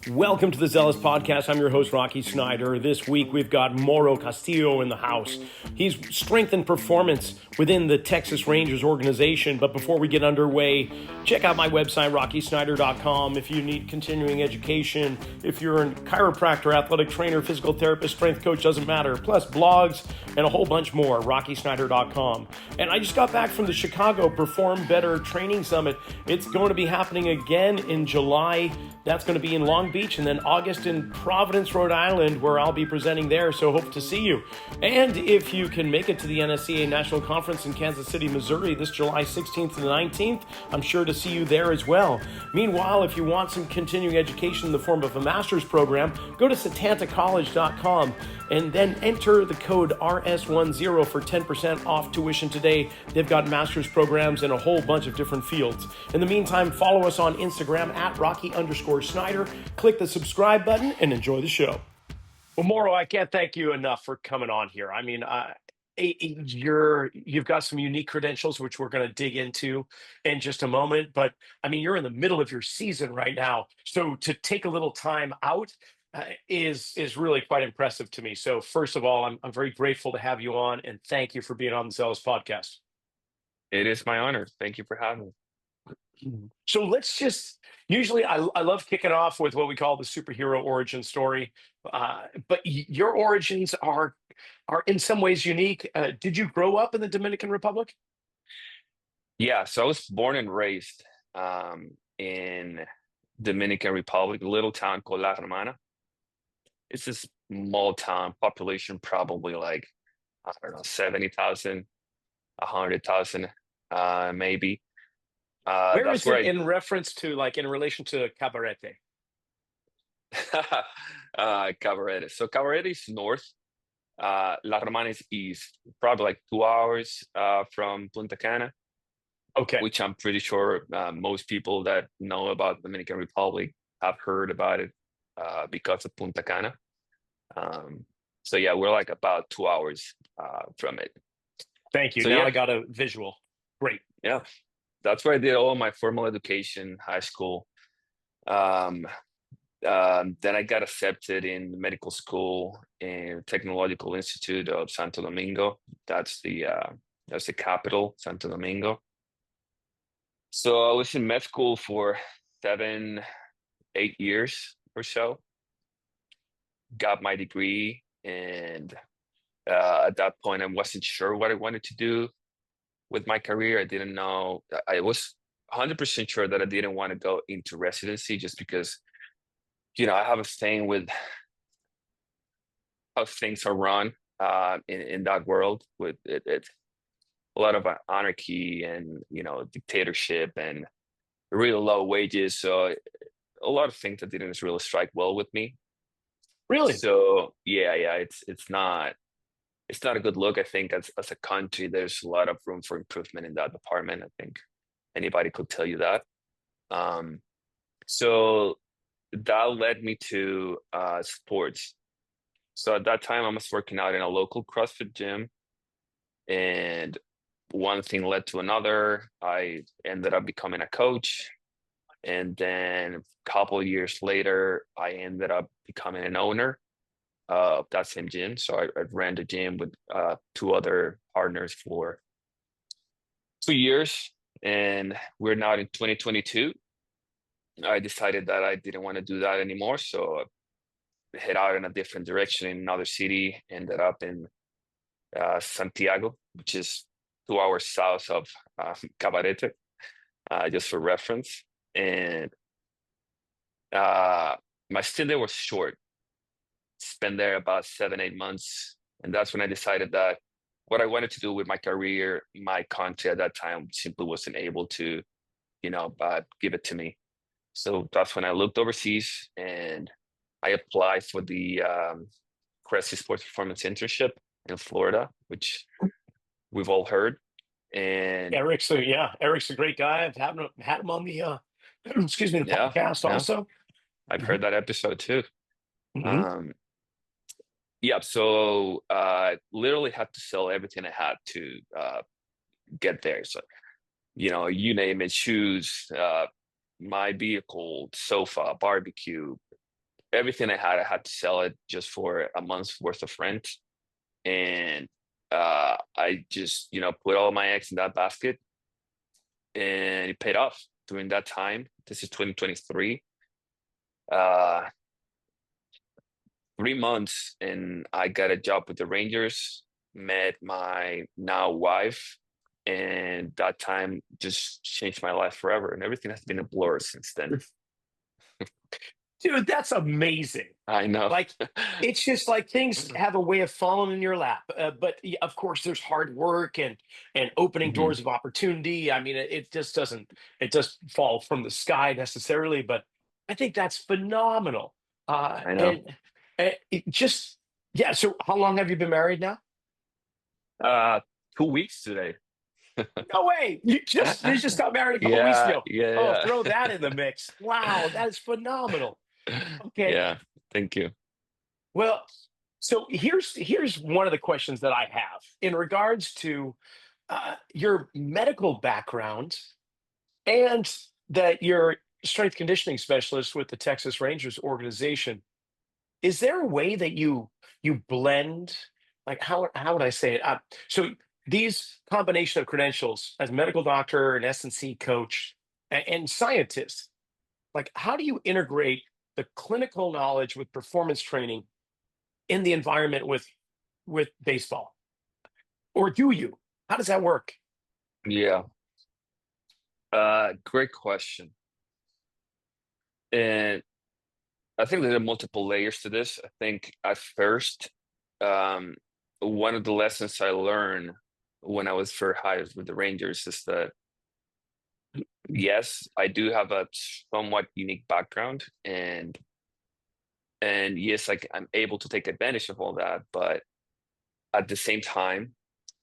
Welcome to the Zelos podcast. I'm your host, Rocky Snyder. This week, we've got Mauro Castillo in the house. He's strengthened performance within the Texas Rangers organization. But before we get underway, check out my website, rockysnyder.com. If you need continuing education, if you're a chiropractor, athletic trainer, physical therapist, strength coach, doesn't matter. Plus blogs and a whole bunch more, rockysnyder.com. And I just got back from the Chicago Perform Better Training Summit. It's going to be happening again in July. That's going to be in Long Beach, and then August in Providence, Rhode Island, where I'll be presenting there, so hope to see you. And if you can make it to the NSCA National Conference in Kansas City, Missouri, this July 16th to the 19th, I'm sure to see you there as well. Meanwhile, if you want some continuing education in the form of a master's program, go to setantacollege.com and then enter the code RS10 for 10% off tuition today. They've got master's programs in a whole bunch of different fields. In the meantime, follow us on Instagram at Rocky_Snyder. Click the subscribe button and enjoy the show. Well, Mauro, I can't thank you enough for coming on here. I mean, you've got some unique credentials, which we're going to dig into in just a moment. But I mean, you're in the middle of your season right now, so to take a little time out is really quite impressive to me. So first of all, I'm very grateful to have you on, and thank you for being on the Zealous podcast. It is my honor. Thank you for having me. So let's just usually I love kicking off with what we call the superhero origin story, but your origins are in some ways unique. Did you grow up in the Dominican Republic? Yeah, so I was born and raised in Dominican Republic, a little town called La Romana. It's a small town, population probably like, I don't know, 70,000, 100,000, maybe. Where That's is where it in reference to, like in relation to Cabarete? Cabarete. So Cabarete is north. La Romana is east, probably like 2 hours from Punta Cana, Okay. which I'm pretty sure most people that know about Dominican Republic have heard about it because of Punta Cana. So yeah, we're like about 2 hours from it. Thank you. So Now yeah, I got a visual. Great. yeah, that's where I did all my formal education, high school. Um, then I got accepted in medical school in Technological Institute of Santo Domingo. That's the capital, Santo Domingo. So I was in med school for 7, 8 years or so. Got my degree, and at that point, I wasn't sure what I wanted to do with my career. I didn't know. I was 100% sure that I didn't want to go into residency just because, I have a thing with how things are run in that world with it a lot of anarchy and dictatorship and really low wages. So a lot of things that didn't really strike well with me. Really? So yeah, it's not a good look. I think as a country, there's a lot of room for improvement in that department. I think anybody could tell you that. So that led me to sports. So at that time, I was working out in a local CrossFit gym, and one thing led to another. I ended up becoming a coach, and then a couple of years later, I ended up becoming an owner of that same gym. So I ran the gym with two other partners for 2 years, and we're now in 2022. I decided that I didn't want to do that anymore, so I head out in a different direction in another city. Ended up in Santiago, which is 2 hours south of Cabarete, just for reference. And my stay there was short. Spent there about 7, 8 months, and that's when I decided that what I wanted to do with my career, my country at that time simply wasn't able to, give it to me. So that's when I looked overseas and I applied for the Cressey Sports Performance Internship in Florida, which we've all heard. And Eric's a great guy. I've had him on the excuse me, the yeah, podcast yeah, also. I've Hmm. heard that episode too. Hmm. Um, yeah, so literally had to sell everything I had to get there. So, you name it, shoes, my vehicle, sofa, barbecue, everything I had to sell it just for a month's worth of rent. And I just, put all my eggs in that basket, and it paid off during that time. This is 2023. Uh, 3 months, and I got a job with the Rangers, met my now wife, and that time just changed my life forever. And everything has been a blur since then. Dude, that's amazing. I know. Like, it's just like things have a way of falling in your lap. But of course, there's hard work and opening Mhm. doors of opportunity. I mean, it just doesn't it just fall from the sky necessarily. But I think that's phenomenal. I know. And it just yeah. So, how long have you been married now? Uh, 2 weeks today. No way! You just got married a couple weeks Yeah, ago. Oh, yeah, throw that in the mix. Wow, that is phenomenal. yeah. Okay. Yeah, thank you. Well, so here's one of the questions that I have in regards to your medical background and that you're strength conditioning specialist with the Texas Rangers organization. Is there a way that you blend, like how would I say it? So these combination of credentials as medical doctor and S&C coach and scientist, like how do you integrate the clinical knowledge with performance training in the environment with baseball? Or do you? How does that work? Yeah, great question. And I think there are multiple layers to this. I think at first, um, one of the lessons I learned when I was first hired with the Rangers is that yes, I do have a somewhat unique background, and yes, like I'm able to take advantage of all that, but at the same time,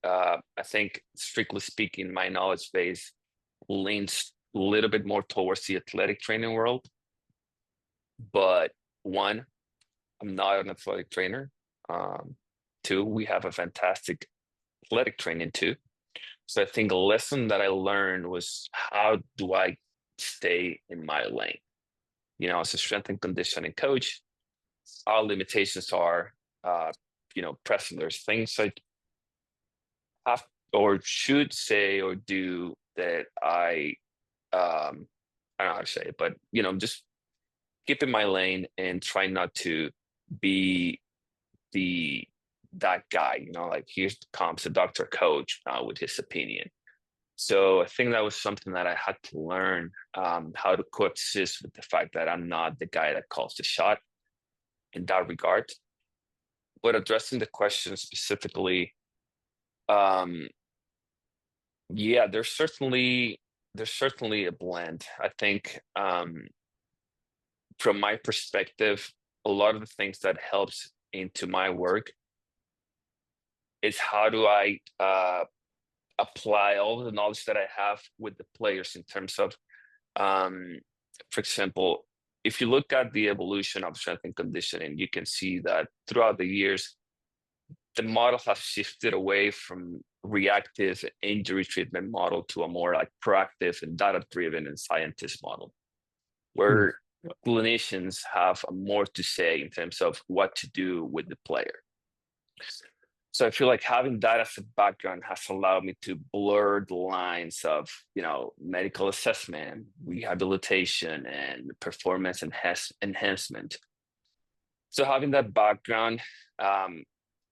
I think strictly speaking, my knowledge base leans a little bit more towards the athletic training world. But one, I'm not an athletic trainer. Um, Two, we have a fantastic athletic training too. So I think a lesson that I learned was how do I stay in my lane? As a strength and conditioning coach, our limitations are, present. There's things I have or should say or do that I don't know how to say it, but just keep in my lane and try not to be the that guy, like here's comes the doctor coach with his opinion. So I think that was something that I had to learn, how to coexist with the fact that I'm not the guy that calls the shot in that regard. But addressing the question specifically, um, yeah, there's certainly a blend. I think, from my perspective, a lot of the things that helps into my work is how do I apply all the knowledge that I have with the players in terms of, um, for example, if you look at the evolution of strength and conditioning, you can see that throughout the years, the model has shifted away from reactive injury treatment model to a more like proactive and data-driven and scientist model, Hmm. where clinicians have more to say in terms of what to do with the player. So I feel like having that as a background has allowed me to blur the lines of, medical assessment, rehabilitation, and performance enhancement. So having that background, um,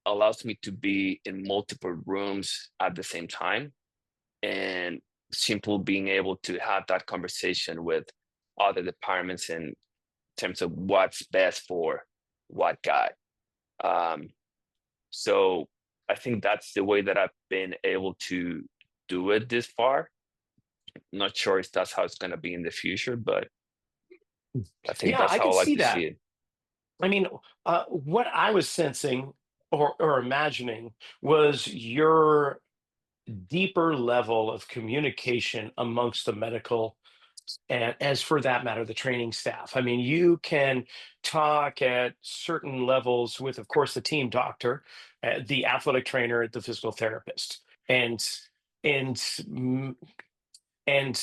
allows me to be in multiple rooms at the same time, and simple being able to have that conversation with other departments in terms of what's best for what guy. Um, so I think that's the way that I've been able to do it this far. Not sure if that's how it's going to be in the future, but I think Yeah, that's I how can I like see to see that. it. I mean, what I was sensing or imagining was your deeper level of communication amongst the medical and, as for that matter, the training staff. I mean, you can talk at certain levels with, of course, the team doctor, the athletic trainer, the physical therapist, and and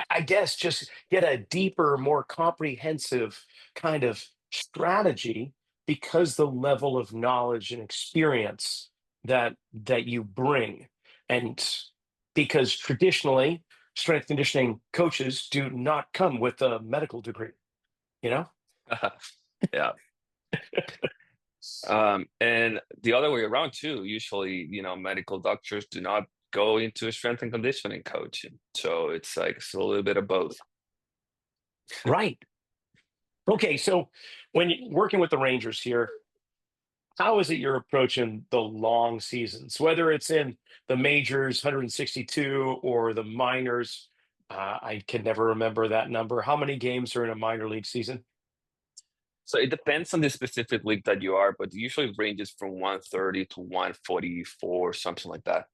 I guess just get a deeper, more comprehensive kind of strategy because the level of knowledge and experience that you bring, and because traditionally strength conditioning coaches do not come with a medical degree, you know? Yeah. And the other way around too. Usually, medical doctors do not go into strength and conditioning coaching. So it's a little bit of both. Right. Okay, so when you're working with the Rangers here, how is it you're approaching the long seasons, whether it's in the majors, 162, or the minors? I can never remember that number. How many games are in a minor league season? So it depends on the specific league that you are, but usually it ranges from 130 to 144, something like that.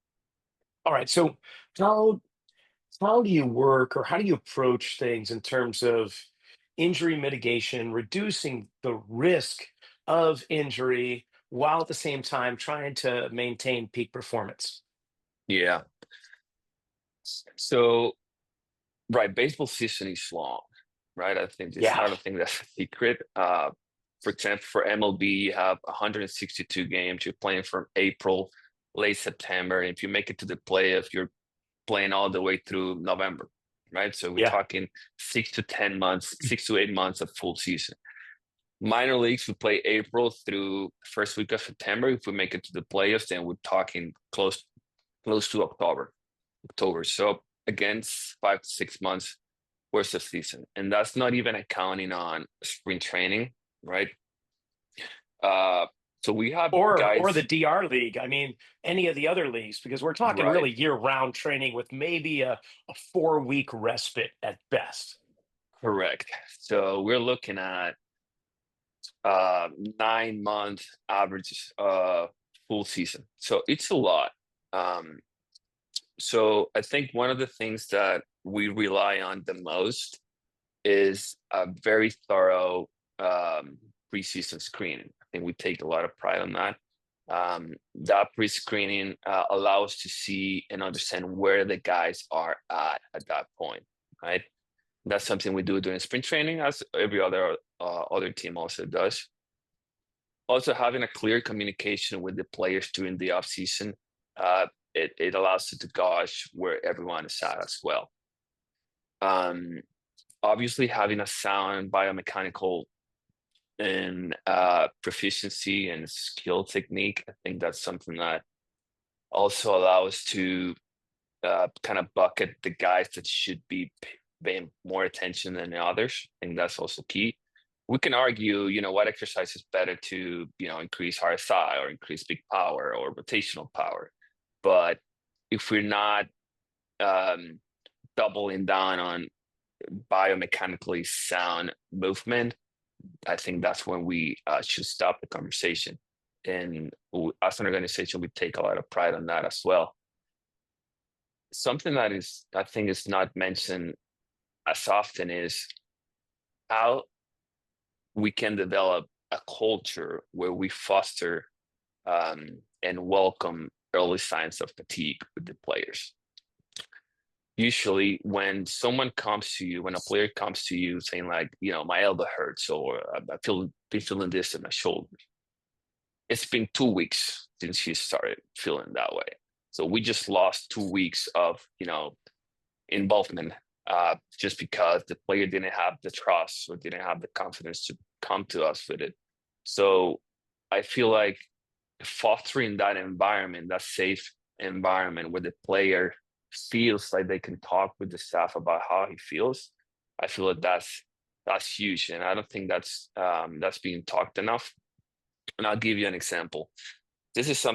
All right, so how how do you work or how do you approach things in terms of injury mitigation, reducing the risk of injury while at the same time trying to maintain peak performance? Yeah. So, right, baseball season is long, right? Yeah, I don't think that's a secret. For example, for MLB, you have 162 games. You're playing from April, late September. And if you make it to the playoffs, you're playing all the way through November, right? So we're yeah, talking 6 to 10 months, 6 to 8 months of full season. Minor leagues, we play April through first week of September. If we make it to the playoffs, then we're talking close to October. October. So again, 5 to 6 months worth of season, and that's not even accounting on spring training, right? Uh, so we have or the guys, DR league. I mean, any of the other leagues, because we're talking right? really year-round training with maybe a 4-week respite at best. Correct. So we're looking at 9 month average full season. So it's a lot. Um, so I think one of the things that we rely on the most is a very thorough preseason screening. I think we take a lot of pride on that. That pre-screening allows to see and understand where the guys are at that point, right? That's something we do during spring training, as every other team also does. Also, having a clear communication with the players during the off season, it allows you to gauge where everyone is at as well. Um, Obviously, having a sound biomechanical and proficiency and skill technique, I think that's something that also allows to kind of bucket the guys that should be paying more attention than the others. I think that's also key. We can argue, what exercise is better to, increase RSI or increase peak power or rotational power. But if we're not um, doubling down on biomechanically sound movement, I think that's when we should stop the conversation. And as an organization, we take a lot of pride on that as well. Something that I think is not mentioned as often is how we can develop a culture where we foster and welcome early signs of fatigue with the players. Usually when someone comes to you, when a player comes to you saying like, my elbow hurts or been feeling this in my shoulder, it's been 2 weeks since he started feeling that way. So we just lost 2 weeks of, involvement just because the player didn't have the trust or didn't have the confidence to come to us with it. So I feel like fostering that environment, that safe environment where the player feels like they can talk with the staff about how he feels, I feel like that's huge, and I don't think that's being talked enough. And I'll give you an example. This is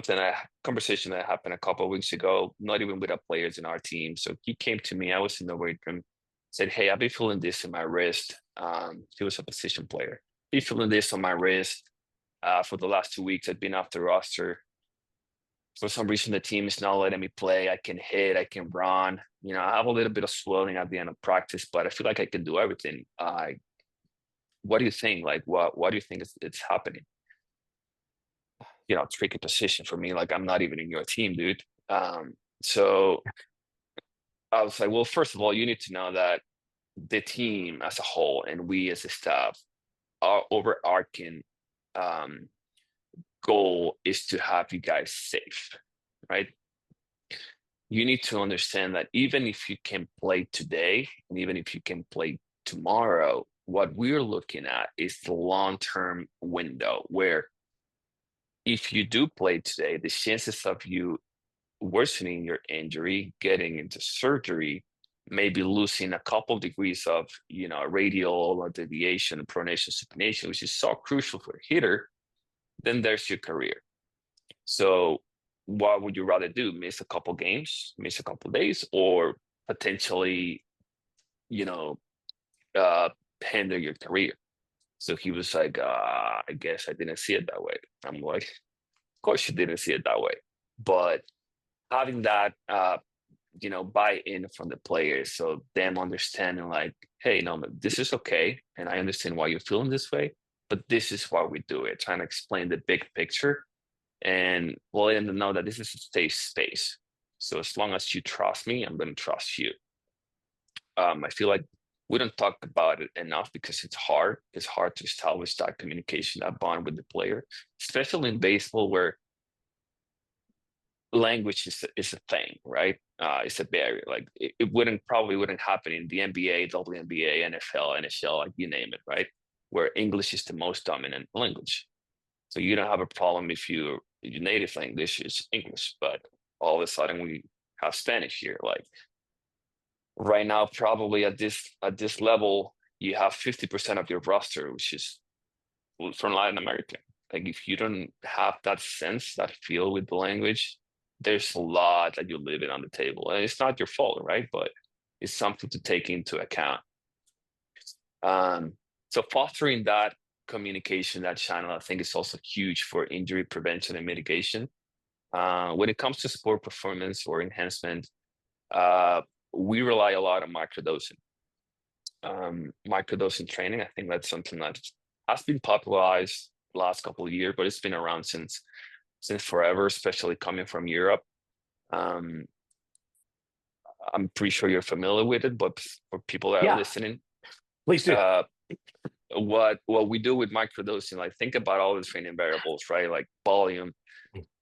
conversation that happened a couple of weeks ago, not even with our players in our team. So he came to me, I was in the weight room, said, "Hey, I've been feeling this in my wrist." He was a position player. Been feeling this on my wrist for the last 2 weeks. I've been off the roster. For some reason, the team is not letting me play. I can hit, I can run. I have a little bit of swelling at the end of practice, but I feel like I can do everything. What do you think? Like, what do you think it's happening? Tricky position for me. Like, I'm not even in your team, dude. So I was like, well, first of all, you need to know that the team as a whole and we as a staff, our overarching um, goal is to have you guys safe, right? You need to understand that even if you can play today, and even if you can play tomorrow, what we're looking at is the long-term window where if you do play today, the chances of you worsening your injury, getting into surgery, maybe losing a couple degrees of, radial deviation, pronation, supination, which is so crucial for a hitter, then there's your career. So what would you rather do? Miss a couple games, miss a couple days, or potentially, you know, uh, hinder your career? So he was like, I guess I didn't see it that way. I'm like, of course you didn't see it that way. But having that buy-in from the players, so them understanding like, hey, no, this is okay, and I understand why you're feeling this way, but this is why we do it. Trying to explain the big picture and letting them know that this is a safe space. So as long as you trust me, I'm going to trust you. I feel like we don't talk about it enough because it's hard. It's hard to establish that communication, that bond with the player, especially in baseball where language is a thing, right? It's a barrier. Like it probably wouldn't happen in the NBA, WNBA, NFL, NHL, like you name it, right? Where English is the most dominant language. So you don't have a problem if your native language is English, but all of a sudden we have Spanish here. Like right now, probably at this level, you have 50% of your roster, which is from Latin America. Like if you don't have that sense, that feel with the language, there's a lot that you're leaving on the table. And it's not your fault, right? But it's something to take into account. So fostering that communication, that channel, I think is also huge for injury prevention and mitigation. When it comes to sport performance or enhancement, we rely a lot on microdosing. Microdosing training, I think that's something that has been popularized the last couple of years, but it's been around since forever, especially coming from Europe. Um, I'm pretty sure you're familiar with it, but for people that are Yeah, listening, please do. what we do with microdosing, like think about all the training variables, right? Like volume,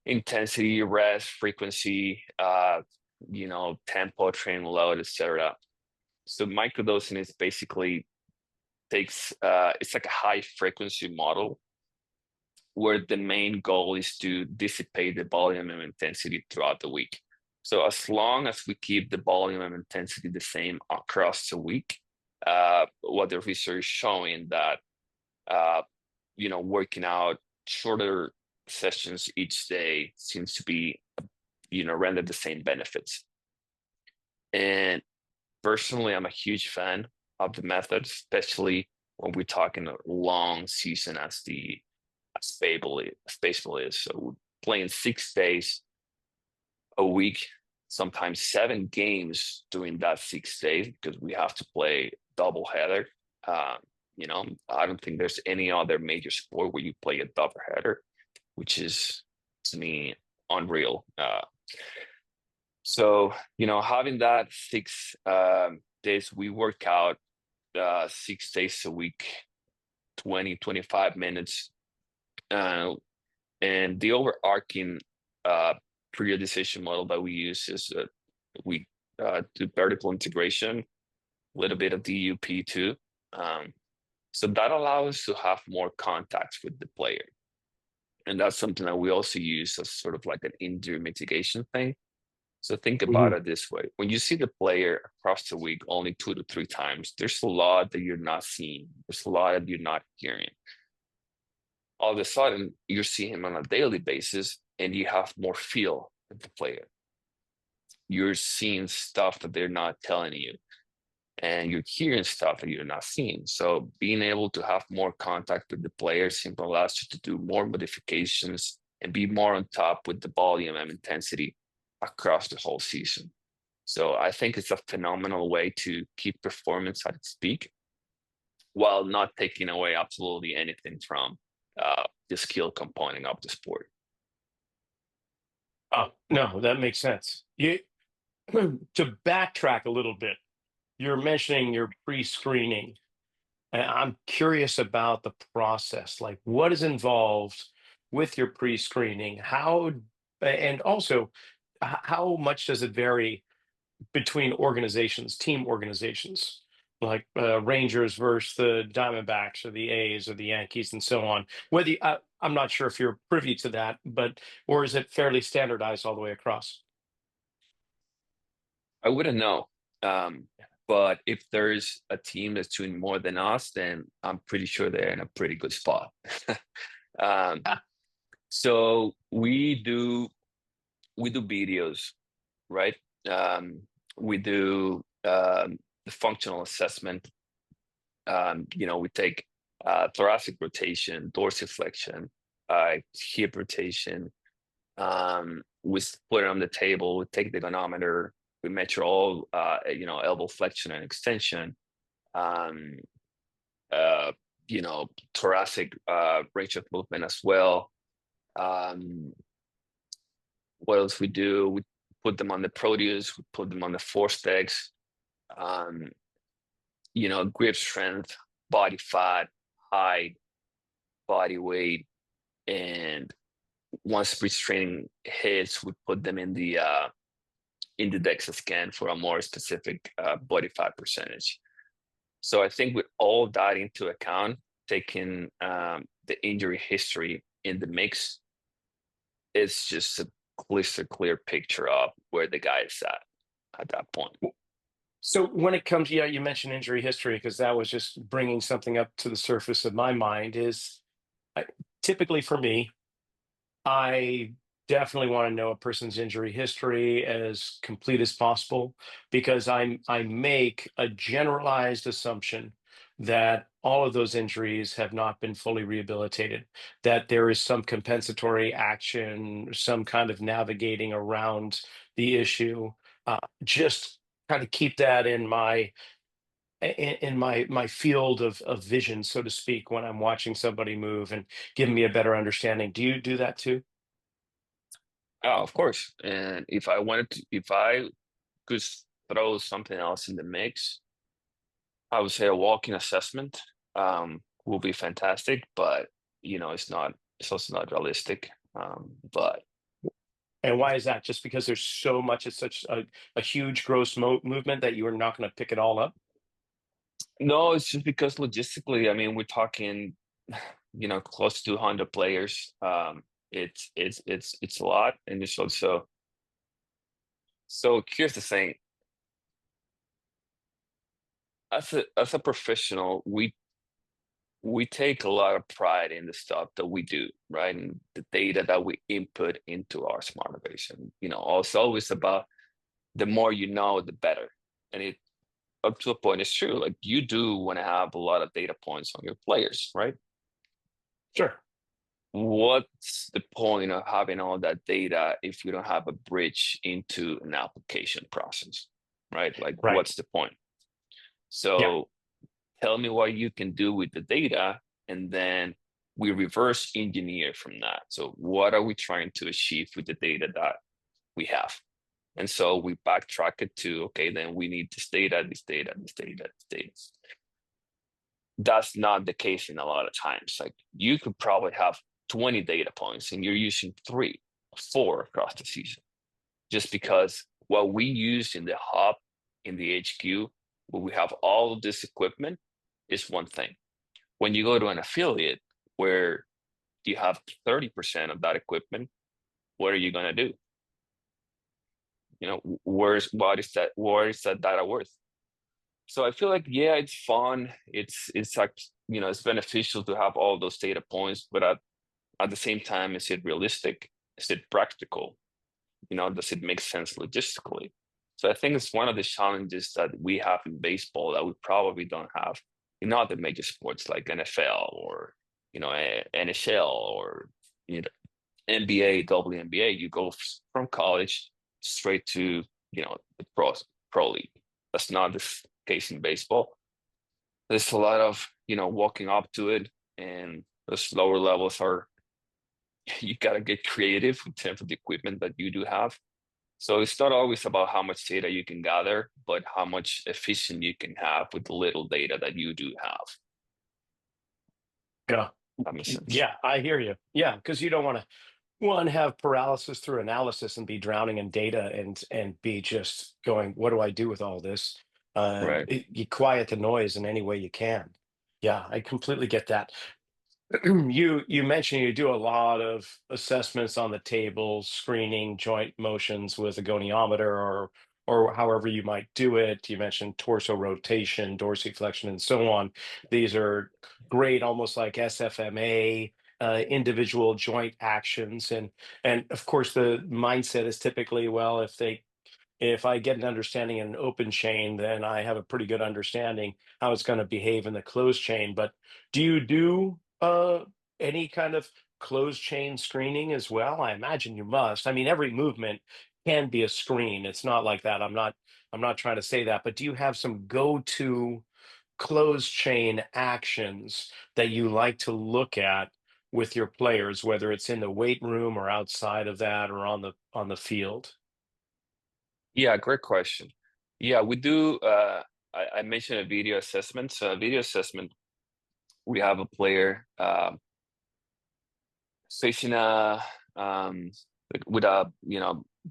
intensity, rest, frequency, tempo, training load, etc. So microdosing is basically it's like a high frequency model where the main goal is to dissipate the volume and intensity throughout the week. So as long as we keep the volume and intensity the same across the week, what the research is showing that working out shorter sessions each day seems to be render the same benefits. And personally, I'm a huge fan of the method, especially when we're talking a long season as baseball is. So we're playing 6 days a week, sometimes 7 games during that 6 days because we have to play doubleheader. I don't think there's any other major sport where you play a doubleheader, which is to me unreal. So having that 6 days, we work out 6 days a week, 20-25 minutes. And the overarching periodization model that we use is we do vertical integration, a little bit of DUP too. So that allows us to have more contacts with the player. And that's something that we also use as sort of like an injury mitigation thing. So think about it this way. When you see the player across the week only 2 to 3 times, there's a lot that you're not seeing. There's a lot that you're not hearing. All of a sudden, you're seeing him on a daily basis and you have more feel with the player. You're seeing stuff that they're not telling you. And you're hearing stuff that you're not seeing. So being able to have more contact with the player simply allows you to do more modifications and be more on top with the volume and intensity across the whole season. So I think it's a phenomenal way to keep performance at its peak while not taking away absolutely anything from the skill component of the sport. Oh, no, that makes sense. to backtrack a little bit, you're mentioning your pre-screening. And I'm curious about the process, like what is involved with your pre-screening? And also, how much does it vary between organizations, team organizations, like Rangers versus the Diamondbacks or the A's or the Yankees and so on? I'm not sure if you're privy to that, but or is it fairly standardized all the way across? I wouldn't know. Um, but if there's a team that's doing more than us, then I'm pretty sure they're in a pretty good spot. Um, Ah, so we do videos, right? We do the functional assessment. We take thoracic rotation, dorsiflexion, hip rotation. We put it on the table. We take the gonometer. We measure all, elbow flexion and extension. Um, uh, Thoracic range of movement as well. Um, what else we do? We put them on the Proteus. We put them on the force decks. Um, grip strength, body fat, height, body weight, and once sprint training hits, we put them in the DEXA scan for a more specific body fat percentage. So I think with all that into account, taking the injury history in the mix, it's just a crystal clear picture of where the guy is at that point. so when it comes, yeah, you mentioned injury history because that was just bringing something up to the surface of my mind. I, Typically for me, I definitely want to know a person's injury history as complete as possible because I make a generalized assumption that all of those injuries have not been fully rehabilitated, that there is some compensatory action, some kind of navigating around the issue. Just kind of keep that in my field of vision, so to speak, when I'm watching somebody move and giving me a better understanding. Do you do that too? Oh, of course. And if I could throw something else in the mix, I would say a walk-in assessment will be fantastic, but it's also not realistic. But And why is that? Just because there's so much, it's such a huge gross movement that you are not going to pick it all up? no, it's just because logistically, I mean, we're talking, close to 200 players. It's a lot, and it's also so. Here's the thing: as a professional, we take a lot of pride in the stuff that we do, right? And the data that we input into our smart innovation. It's always about the more you know, the better. And it up to a point, it's true. Like you do want to have a lot of data points on your players, right? Sure. What's the point of having all that data if you don't have a bridge into an application process, right? Like, Right. what's the point? Yeah. So tell me what you can do with the data, and then we reverse engineer from that. So what are we trying to achieve with the data that we have? And so we backtrack it to, okay, then we need this data, this data, this data, this data. That's not the case in a lot of times. Like you could probably have 20 data points and you're using 3 or 4 across the season. Just because what we use in the hub, in the HQ, where we have all of this equipment, is one thing. When you go to an affiliate where you have 30% of that equipment, what are you going to do? What is that data worth? So I feel like, yeah, it's fun. It's like, it's beneficial to have all those data points, but at the same time, is it realistic? Is it practical? Does it make sense logistically? So I think it's one of the challenges that we have in baseball that we probably don't have in other major sports like NFL or NHL or NBA, WNBA. You go from college straight to the pro league. That's not the case in baseball. There's a lot of walking up to it, and those lower levels are you gotta get creative in terms of the equipment that you do have. So it's not always about how much data you can gather, but how much efficient you can have with the little data that you do have. Yeah. That makes sense. Yeah, I hear you. Yeah, because you don't want to one have paralysis through analysis and be drowning in data and be just going, what do I do with all this? Right. You quiet the noise in any way you can. Yeah, I completely get that. You mentioned you do a lot of assessments on the table, screening joint motions with a goniometer or however you might do it. You mentioned torso rotation, dorsiflexion, and so on. These are great, almost like SFMA, individual joint actions, and of course the mindset is typically, well, if I get an understanding in an open chain, then I have a pretty good understanding how it's going to behave in the closed chain. But do you do any kind of closed chain screening as well? I imagine you must. I mean, every movement can be a screen. It's not like that. I'm not trying to say that, but do you have some go-to closed chain actions that you like to look at with your players, whether it's in the weight room or outside of that or on the field? Yeah, great question. Yeah, we do. I mentioned a video assessment. So a video assessment, we have a player facing a with a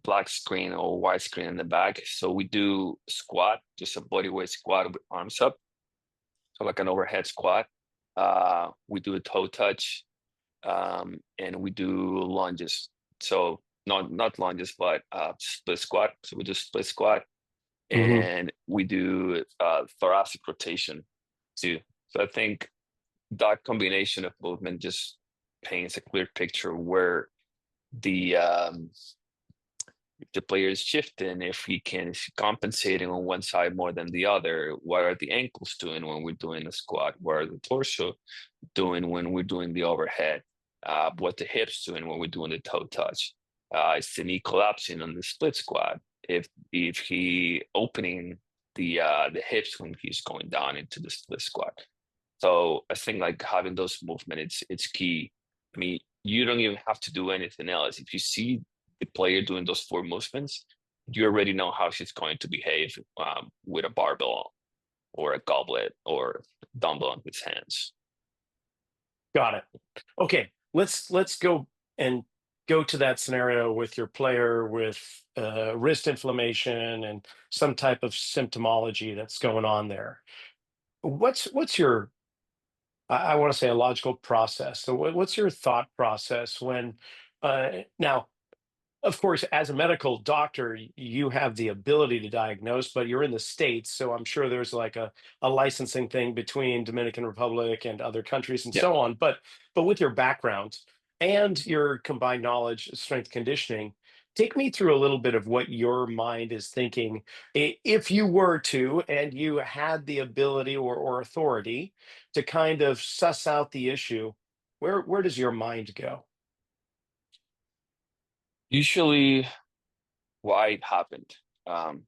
black screen or white screen in the back. So we do squat, just a body weight squat with arms up, so like an overhead squat. We do a toe touch, and we do lunges. So not lunges, but split squat. So we do split squat, Hmm. and we do thoracic rotation too. So I think that combination of movement just paints a clear picture where the if the player is shifting, if he can is compensating on one side more than the other. What are the ankles doing when we're doing a squat? What are the torso doing when we're doing the overhead? What the hips doing when we're doing the toe touch? Is the knee collapsing on the split squat? If he opening the hips when he's going down into the split squat. So I think like having those movements, it's key. I mean, you don't even have to do anything else. If you see the player doing those four movements, you already know how she's going to behave with a barbell or a goblet or dumbbell on his hands. Got it. Okay, let's go to that scenario with your player with wrist inflammation and some type of symptomology that's going on there. What's your I want to say a logical process. So what's your thought process when now of course, as a medical doctor, you have the ability to diagnose, but you're in the States, so I'm sure there's like a licensing thing between Dominican Republic and other countries and Yeah. so on. But with your background and your combined knowledge, strength conditioning, take me through a little bit of what your mind is thinking. If you were to, and you had the ability or authority to kind of suss out the issue, where does your mind go? Usually, why it happened. Um,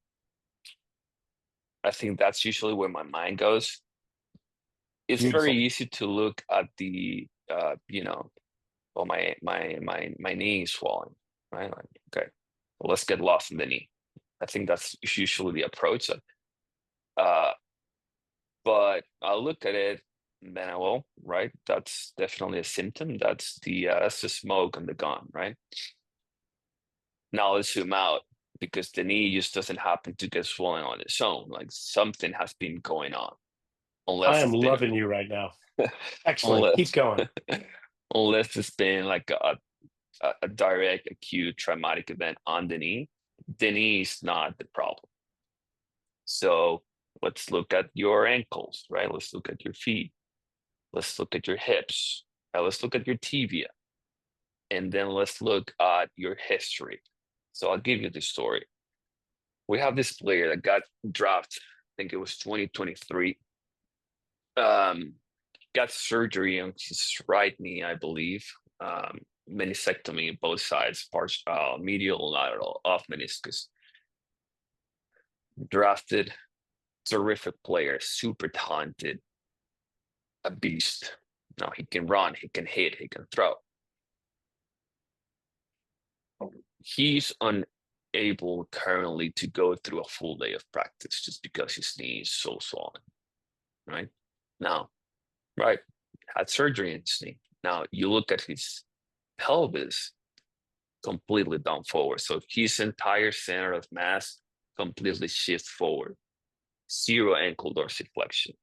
I think that's usually where my mind goes. It's very Beautiful. easy to look at the well, my knee is swollen, right? Like, okay, well, let's get lost in the knee. I think that's usually the approach. Uh, but I'll look at it, and then I will, right? That's definitely a symptom. That's the smoke and the gun, right? Now let's zoom out because the knee just doesn't happen to get swollen on its own. Like something has been going on, I unless am it's been loving you right now. Excellent. Keep unless going. unless it's been like a direct acute traumatic event on the knee. The knee is not the problem. So let's look at your ankles, right? Let's look at your feet. Let's look at your hips. Let's look at your tibia. And then let's look at your history. So I'll give you the story. We have this player that got drafted, I think it was 2023. Um, got surgery on his right knee, I believe. Meniscectomy, both sides, medial, lateral, off meniscus. Drafted, terrific player, super talented, a beast. Now he can run, he can hit, he can throw. He's on able currently to go through a full day of practice just because his knee is so swollen, right? Now, right, had surgery in his knee. Now you look at his pelvis completely down forward. So his entire center of mass completely shift forward. Zero ankle dorsiflexion.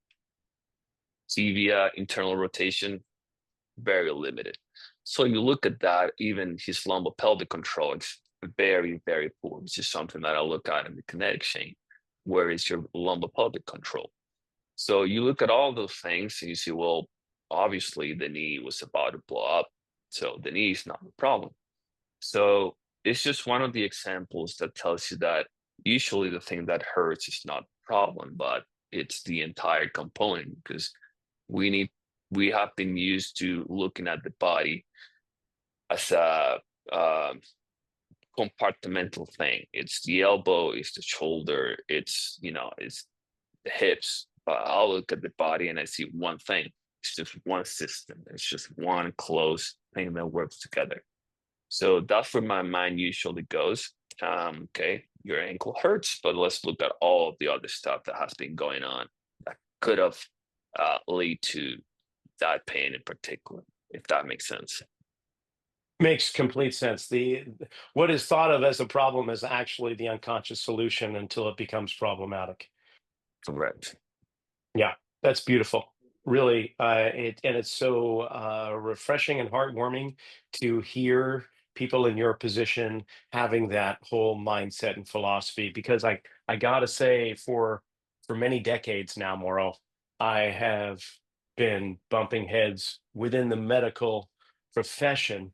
Tibia internal rotation, very limited. So you look at that, even his lumbopelvic control is very, very poor, which is something that I look at in the kinetic chain. Where is your lumbopelvic control? So you look at all those things and you see, well, obviously the knee was about to blow up. So the knee is not the problem. So it's just one of the examples that tells you that usually the thing that hurts is not the problem, but it's the entire component, because we have been used to looking at the body as a compartmental thing. It's the elbow, it's the shoulder, it's the hips. But I'll look at the body and I see one thing. It's just one system. It's just one close thing that works together. So that's where my mind usually goes. Okay, your ankle hurts, but let's look at all of the other stuff that has been going on that could have lead to that pain in particular, if that makes sense. Makes complete sense. The what is thought of as a problem is actually the unconscious solution until it becomes problematic. Correct. Yeah, that's beautiful. Really, it's so refreshing and heartwarming to hear people in your position having that whole mindset and philosophy. Because I gotta say, for many decades now, Mauro, I have been bumping heads within the medical profession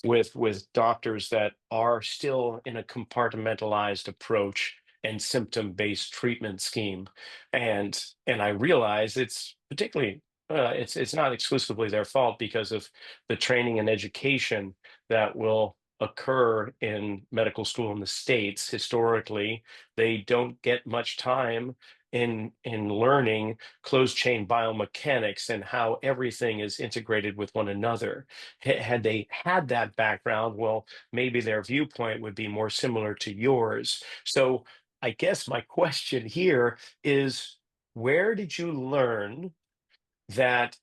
with doctors that are still in a compartmentalized approach and symptom-based treatment scheme, and I realize it's particularly it's not exclusively their fault because of the training and education that will occur in medical school in the States. Historically, they don't get much time in learning closed chain biomechanics and how everything is integrated with one another. Had they had that background, well, maybe their viewpoint would be more similar to yours. So I guess my question here is, where did you learn that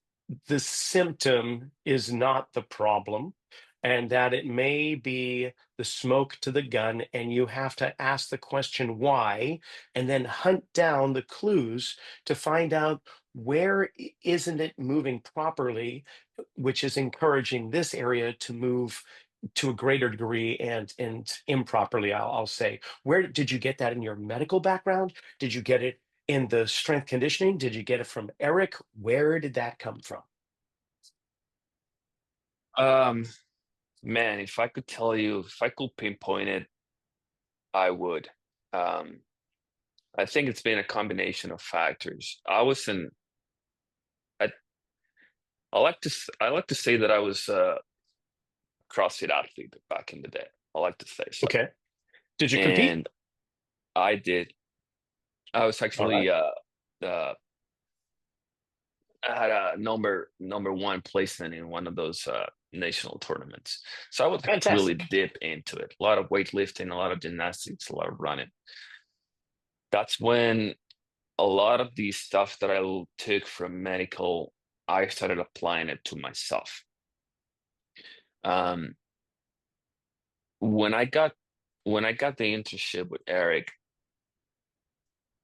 the symptom is not the problem and that it may be the smoke to the gun, and you have to ask the question why and then hunt down the clues to find out where isn't it moving properly, which is encouraging this area to move to a greater degree and improperly, I'll say. Where did you get that in your medical background? Did you get it in the strength conditioning? Did you get it from Eric? Where did that come from? Um, Man, if I could tell you, if I could pinpoint it, I would. Um, I think it's been a combination of factors. I, I like to say that I was a CrossFit athlete back in the day. I like to say so. Okay. Did you compete? And I did. I was All right. actually uh I had a number one placement in one of those national tournaments. So I would really Fantastic. dip into it. A lot of weightlifting, a lot of gymnastics, a lot of running. That's when a lot of the stuff that took from medical, I started applying it to myself. Um, when I got when I got the internship with Eric,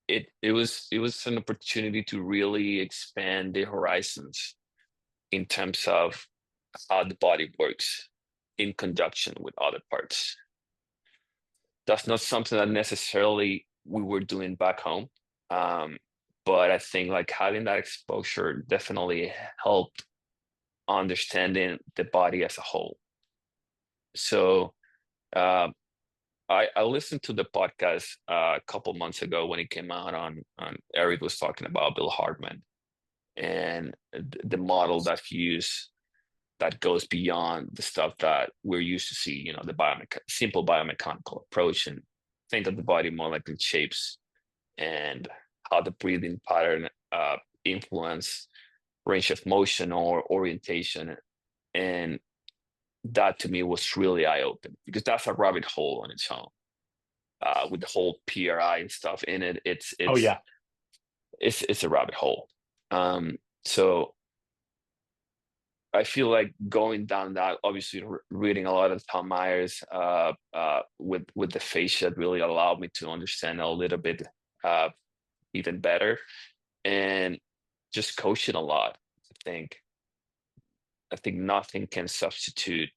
it was an opportunity to really expand the horizons in terms of how the body works in conjunction with other parts. That's not something that necessarily we were doing back home. Um, but I think like having that exposure definitely helped understanding the body as a whole. So uh, I listened to the podcast a couple months ago when it came out on Eric was talking about Bill Hartman and the model that he used that goes beyond the stuff that we're used to see, the simple biomechanical approach, and think of the body more like in shapes and how the breathing pattern influence range of motion or orientation. And that to me was really eye-opening because that's a rabbit hole on its own. with the whole PRI and stuff in it. Oh yeah. It's a rabbit hole. So I feel like going down that, obviously reading a lot of Tom Myers with the fascia really allowed me to understand a little bit even better, and just coaching a lot. think I think nothing can substitute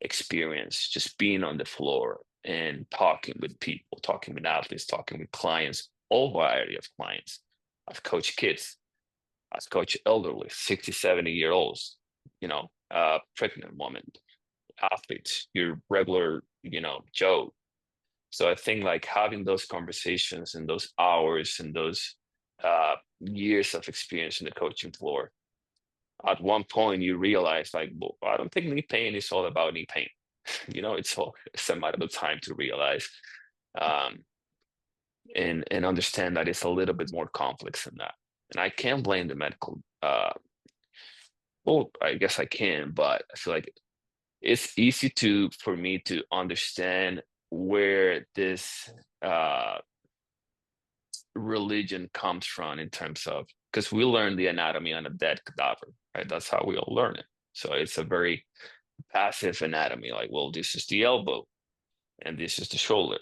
experience, just being on the floor and talking with people, talking with athletes, talking with clients, all variety of clients. I've coached kids, I've coached elderly, 60, 70-year olds, pregnant women, athletes, your regular, Joe. So I think like having those conversations and those hours and those years of experience in the coaching floor, at one point you realize like, well, I don't think knee pain is all about knee pain. It's a matter of time to realize um, and understand that it's a little bit more complex than that. And I can't blame the medical. Well, I guess I can, but I feel like it's easy for me to understand where this uh, religion comes from in terms of, because we learn the anatomy on a dead cadaver, right? That's how we all learn it. So it's a very passive anatomy, like, well, this is the elbow and this is the shoulder.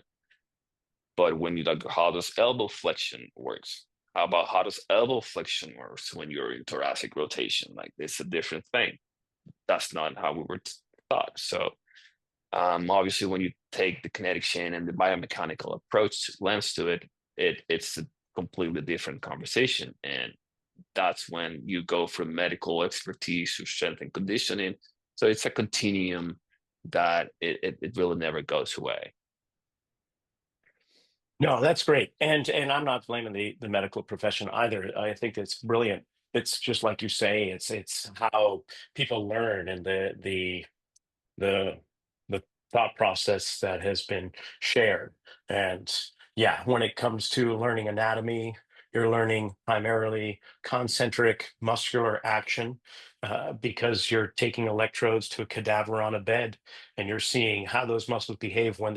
But when you like, how does elbow flexion works? How about how does elbow flexion works when you're in thoracic rotation? Like, it's a different thing. That's not how we were taught. So obviously, when you take the kinetic chain and the biomechanical approach lens to it, it's a completely different conversation. And that's when you go from medical expertise to strength and conditioning. So it's a continuum that it really never goes away. No, that's great. And I'm not blaming the medical profession either. I think it's brilliant. It's just like you say, it's how people learn, and the the thought process that has been shared. And yeah, when it comes to learning anatomy, you're learning primarily concentric muscular action, because you're taking electrodes to a cadaver on a bed, and you're seeing how those muscles behave when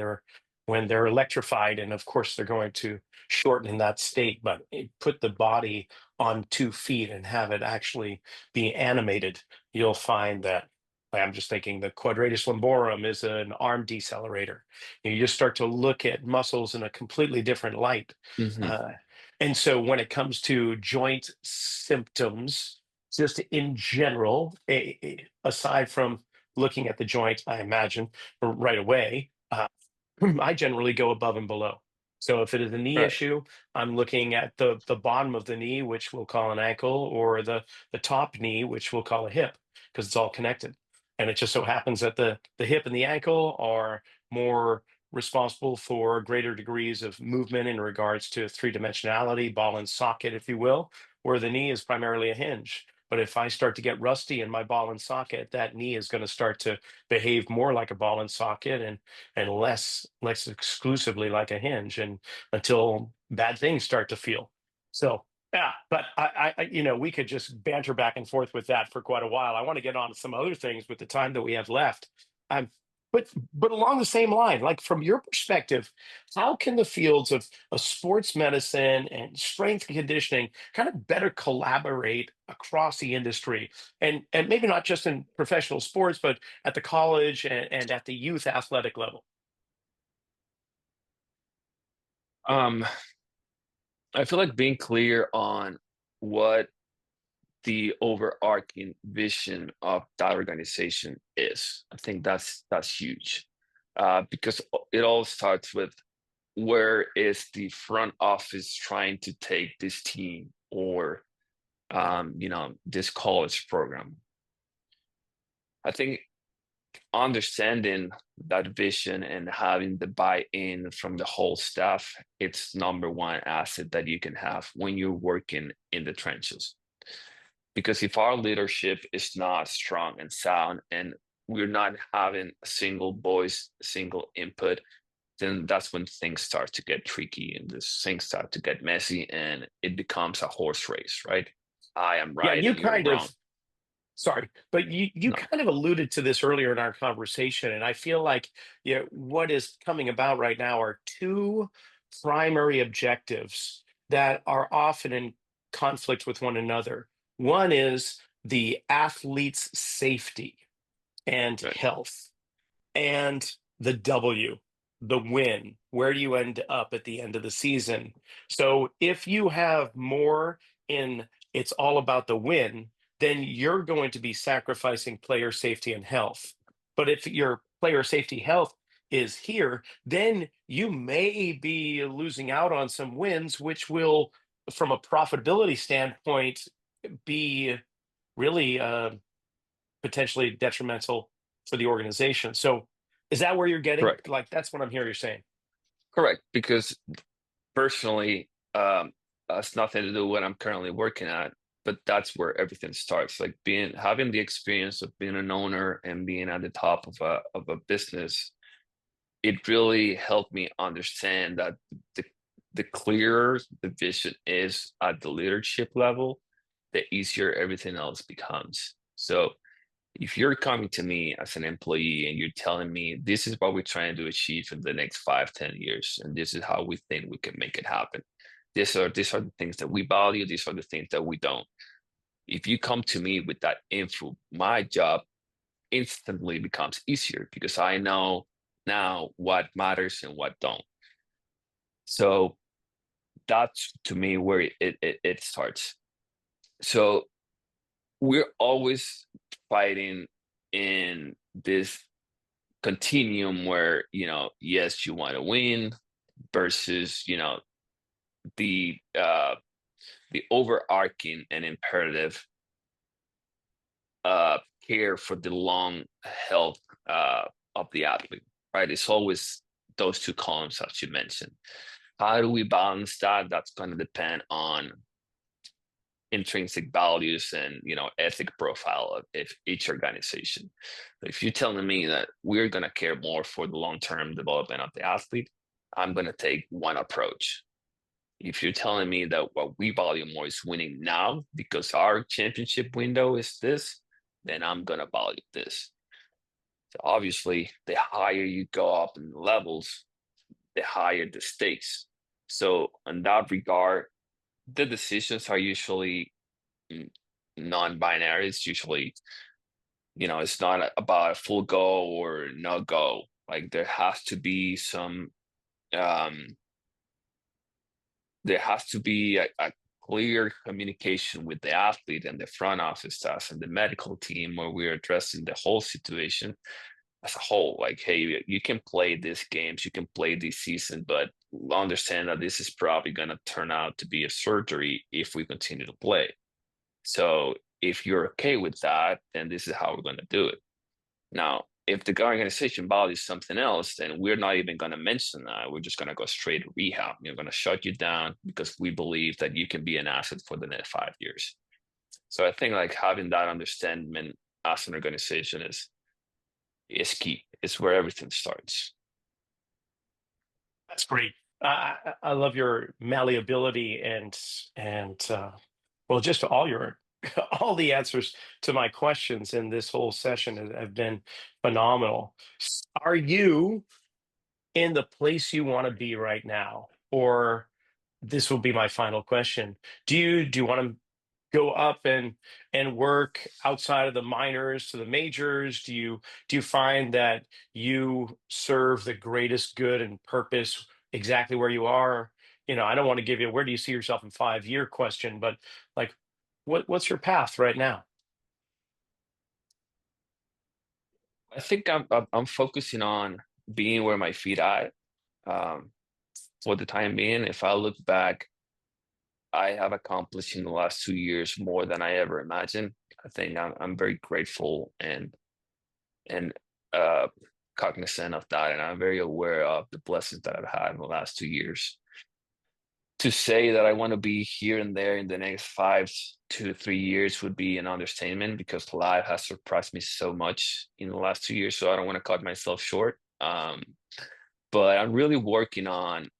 they're electrified. And of course, they're going to shorten in that state, but put the body on 2 feet and have it actually be animated. You'll find that, I'm just thinking the quadratus lumborum is an arm decelerator. You just start to look at muscles in a completely different light. Hmm. Uh, and so when it comes to joint symptoms, just in general, aside from looking at the joint, I imagine right away, I generally go above and below. So if it is a knee Right. issue, I'm looking at the bottom of the knee, which we'll call an ankle, or the top knee, which we'll call a hip, because it's all connected. And it just so happens that the hip and the ankle are more responsible for greater degrees of movement in regards to three-dimensionality, ball and socket, if you will, where the knee is primarily a hinge. But if I start to get rusty in my ball and socket, that knee is going to start to behave more like a ball and socket, and less exclusively like a hinge, and until bad things start to feel. So yeah, but we could just banter back and forth with that for quite a while. I want to get on to some other things with the time that we have left. Um, but along the same line, like from your perspective, how can the fields of sports medicine and strength and conditioning kind of better collaborate across the industry, and maybe not just in professional sports, but at the college and at the youth athletic level? Um, I feel like being clear on what the overarching vision of that organization is. I think that's huge, because it all starts with, where is the front office trying to take this team, or this college program. I think understanding that vision and having the buy-in from the whole staff, it's number one asset that you can have when you're working in the trenches. Because if our leadership is not strong and sound, and we're not having a single voice, single input, then that's when things start to get tricky and things start to get messy, and it becomes a horse race, right? I am Yeah, right and you're wrong. Sorry, but you No, kind of alluded to this earlier in our conversation, and I feel like what is coming about right now are two primary objectives that are often in conflict with one another. One is the athlete's safety and right, health, and the W, the win. Where do you end up at the end of the season? So if you have more in it's all about the win, then you're going to be sacrificing player safety and health. But if your player safety health is here, then you may be losing out on some wins, which will, from a profitability standpoint, be really potentially detrimental for the organization. So is that where you're getting? correct, Like that's what I'm hearing you're saying. correct. Because personally, that's nothing to do with what I'm currently working at, but that's where everything starts. Like having the experience of being an owner and being at the top of a business, it really helped me understand that the the clearer the vision is at the leadership level, the easier everything else becomes. So if you're coming to me as an employee and you're telling me this is what we're trying to achieve in the next 5, 10 years, and this is how we think we can make it happen. These are the things that we value, these are the things that we don't. If you come to me with that info, my job instantly becomes easier because I know now what matters and what don't. So that's to me where it starts. So we're always fighting in this continuum where, yes, you want to win versus, the overarching and imperative care for the long health of the athlete, right? It's always those two columns as you mentioned. How do we balance that? That's going to depend on intrinsic values and ethic profile of each organization. If you're telling me that we're going to care more for the long-term development of the athlete, I'm going to take one approach. If you're telling me that what we value more is winning now because our championship window is this, then I'm going to value this. So obviously, the higher you go up in the levels, the higher the stakes. So in that regard, the decisions are usually non-binary. It's usually, it's not about a full go or no go. Like um, there has to be a clear communication with the athlete and the front office staff and the medical team where we're addressing the whole situation as a whole. Like, hey, you can play these games, you can play this season, but understand that this is probably going to turn out to be a surgery if we continue to play. So if you're okay with that, then this is how we're going to do it. Now, if the organization values something else, then we're not even going to mention that. We're just going to go straight to rehab. We're going to shut you down because we believe that you can be an asset for the next 5 years. So I think like having that understanding as an organization is key. It's where everything starts. That's great. I love your malleability and well, just all your all the answers to my questions in this whole session have been phenomenal. Are you in the place you want to be right now, or this will be my final question? Do you want to go up and work outside of the minors to the majors? Do you find that you serve the greatest good and purpose exactly where you are? I don't want to give you a where do you see yourself in 5 year question, but like what's your path right now? I think I'm focusing on being where my feet are um, for the time being. If I look back, I have accomplished in the last 2 years more than I ever imagined. I think I'm very grateful and uh, cognizant of that, and I'm very aware of the blessings that I've had in the last 2 years. To say that I want to be here and there in the next 5 to 3 years would be an understatement because life has surprised me so much in the last 2 years. So I don't want to cut myself short. But I'm really working on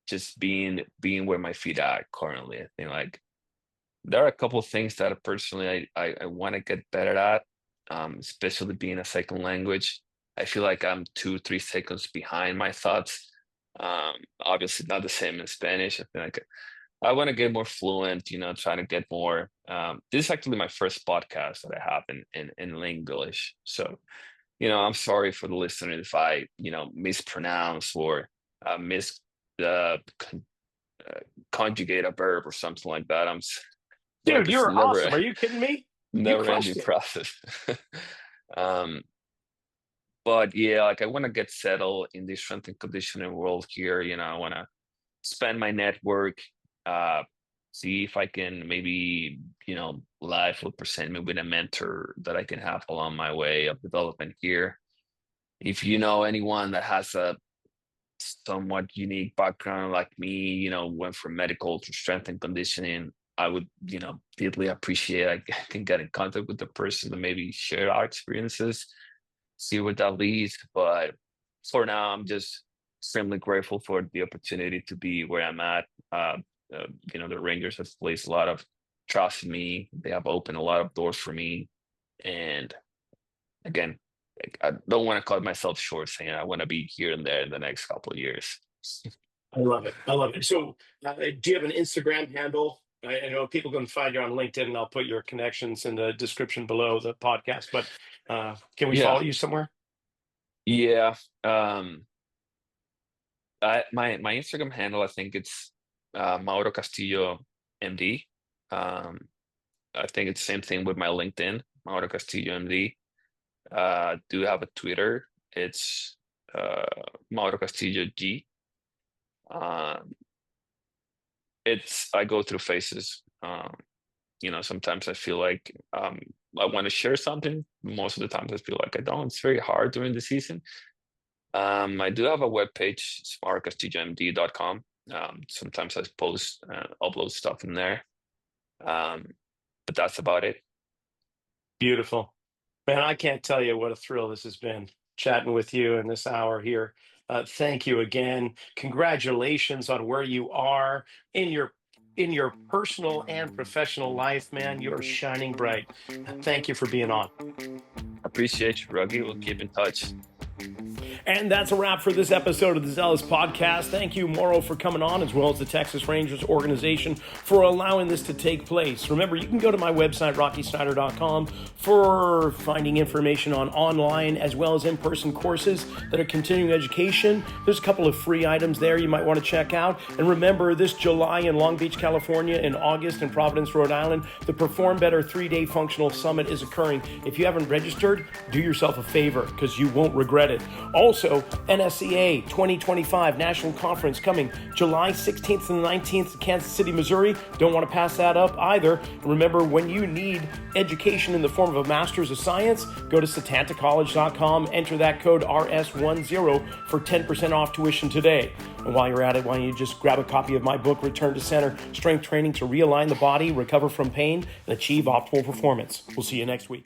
just being where my feet are currently. I think like there are a couple of things that personally I want to get better at, especially being a second language. I feel like I'm 2, 3 seconds behind my thoughts. Obviously not the same in Spanish. I feel like I want to get more fluent, trying to get more. This is actually my first podcast that I have in English. So, I'm sorry for the listener if I, mispronounce or mis conjugate a verb or something like that. Feel like Dude, it's you're awesome. Are you kidding me? You never ending crushed it. process. Um, but yeah, like I want to get settled in the strength and conditioning world here. I want to expand my network, uh, see if I can maybe, life will present me with a mentor that I can have along my way of development here. If you know anyone that has a somewhat unique background like me, went from medical to strength and conditioning, I would, deeply appreciate I can get in contact with the person to maybe share our experiences, see where that leads. But for now, I'm just extremely grateful for the opportunity to be where I'm at. The Rangers have placed a lot of trust in me. They have opened a lot of doors for me. And again, I don't want to cut myself short saying I want to be here and there in the next couple of years. I love it. I love it. So, do you have an Instagram handle? I know people can find you on LinkedIn, and I'll put your connections in the description below the podcast. But can we Yeah, follow you somewhere? yeah. My Instagram handle, I think it's Mauro Castillo MD. Um, I think it's the same thing with my LinkedIn, Mauro Castillo MD. Do have a Twitter. It's uh, Mauro Castillo G. Um, I go through phases. Sometimes I feel like I want to share something. Most of the times I feel like I don't. It's very hard during the season. I do have a webpage, it's maurocastillo.md.com. Sometimes I post, upload stuff in there. Um, but that's about it. Beautiful. Man, I can't tell you what a thrill this has been chatting with you in this hour here. Thank you again. Congratulations on where you are in your personal and professional life, man. You're shining bright. Thank you for being on. Appreciate you, Rocky. We'll keep in touch. And that's a wrap for this episode of the Zelos podcast. Thank you, Mauro, for coming on, as well as the Texas Rangers organization for allowing this to take place. Remember, you can go to my website, rockysnyder.com, for finding information on online as well as in-person courses that are continuing education. There's a couple of free items there you might want to check out. And remember, this July in Long Beach, California, in August in Providence, Rhode Island, the Perform Better 3-Day Functional Summit is occurring. If you haven't registered, do yourself a favor because you won't regret it. Also, NSCA 2025 National Conference coming July 16th and 19th in Kansas City, Missouri. Don't want to pass that up either. Remember, when you need education in the form of a Master's of Science, go to setantacollege.com, enter that code RS10 for 10% off tuition today. And while you're at it, why don't you just grab a copy of my book, Return to Center, Strength Training to Realign the Body, Recover from Pain, and Achieve Optimal Performance. We'll see you next week.